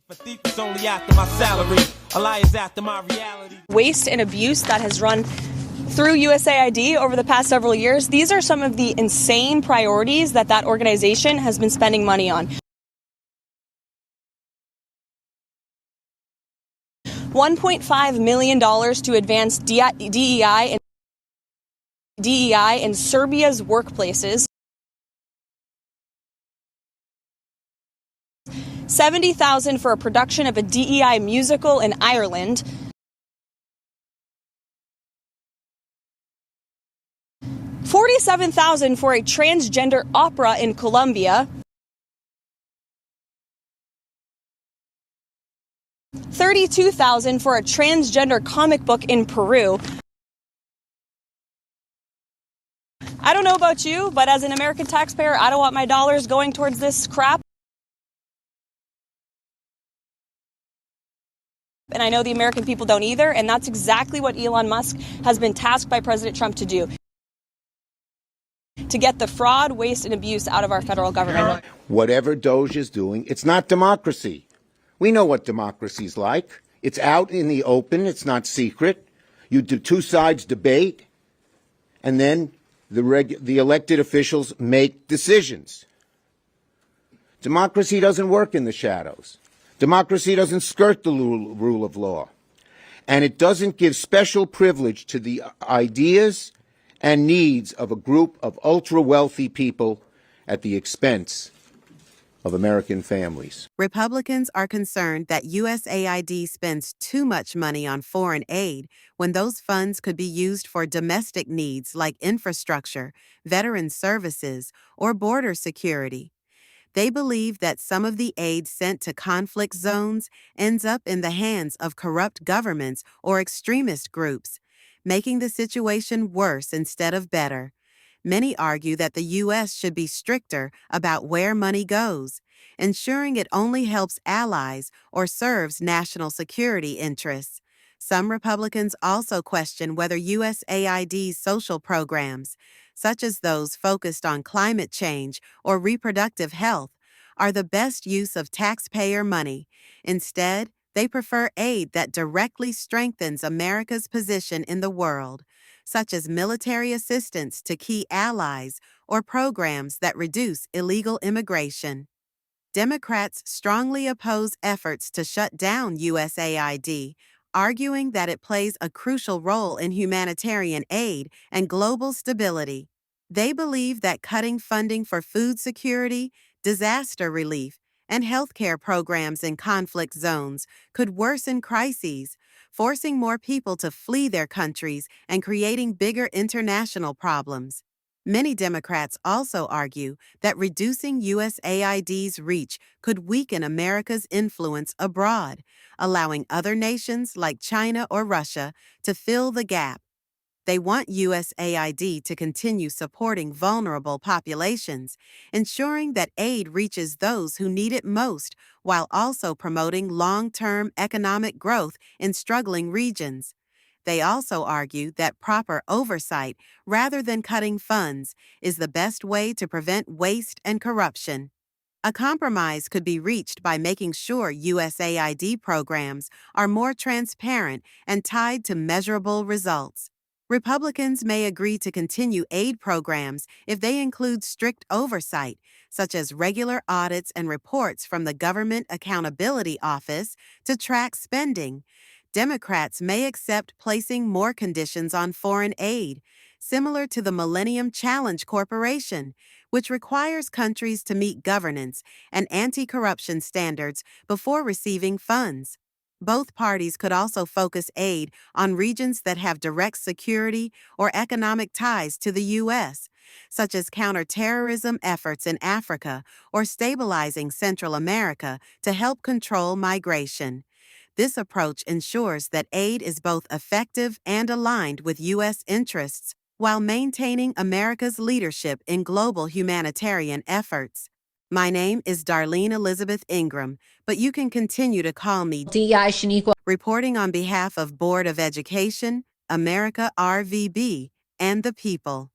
A thief is only after my salary. A lie is after my reality. Waste and abuse that has run through USAID over the past several years. These are some of the insane priorities that organization has been spending money on. $1.5 million to advance DEI in Serbia's workplaces. $70,000 for a production of a DEI musical in Ireland. $47,000 for a transgender opera in Colombia. $32,000 for a transgender comic book in Peru. I don't know about you, but as an American taxpayer, I don't want my dollars going towards this crap. And I know the American people don't either, and that's exactly what Elon Musk has been tasked by President Trump to do. To get the fraud, waste, and abuse out of our federal government. Whatever Doge is doing, it's not democracy. We know what democracy's like. It's out in the open. It's not secret. You do two sides debate, and then the elected officials make decisions. Democracy doesn't work in the shadows. Democracy doesn't skirt the rule of law. And it doesn't give special privilege to the ideas and needs of a group of ultra-wealthy people at the expense of American families. Republicans are concerned that USAID spends too much money on foreign aid when those funds could be used for domestic needs like infrastructure, veteran services, or border security. They believe that some of the aid sent to conflict zones ends up in the hands of corrupt governments or extremist groups, making the situation worse instead of better. Many argue that the U.S. should be stricter about where money goes, ensuring it only helps allies or serves national security interests. Some Republicans also question whether USAID's social programs, such as those focused on climate change or reproductive health, are the best use of taxpayer money. Instead, they prefer aid that directly strengthens America's position in the world, such as military assistance to key allies or programs that reduce illegal immigration. Democrats strongly oppose efforts to shut down USAID, arguing that it plays a crucial role in humanitarian aid and global stability. They believe that cutting funding for food security, disaster relief, and healthcare programs in conflict zones could worsen crises, forcing more people to flee their countries and creating bigger international problems. Many Democrats also argue that reducing USAID's reach could weaken America's influence abroad, allowing other nations like China or Russia to fill the gap. They want USAID to continue supporting vulnerable populations, ensuring that aid reaches those who need it most, while also promoting long-term economic growth in struggling regions. They also argue that proper oversight, rather than cutting funds, is the best way to prevent waste and corruption. A compromise could be reached by making sure USAID programs are more transparent and tied to measurable results. Republicans may agree to continue aid programs if they include strict oversight, such as regular audits and reports from the Government Accountability Office to track spending. Democrats may accept placing more conditions on foreign aid, similar to the Millennium Challenge Corporation, which requires countries to meet governance and anti-corruption standards before receiving funds. Both parties could also focus aid on regions that have direct security or economic ties to the U.S., such as counterterrorism efforts in Africa or stabilizing Central America to help control migration. This approach ensures that aid is both effective and aligned with U.S. interests while maintaining America's leadership in global humanitarian efforts. My name is Darlene Elizabeth Ingram, but you can continue to call me DEI Shaniqua. Reporting on behalf of Board of Education, America RVB, and the people.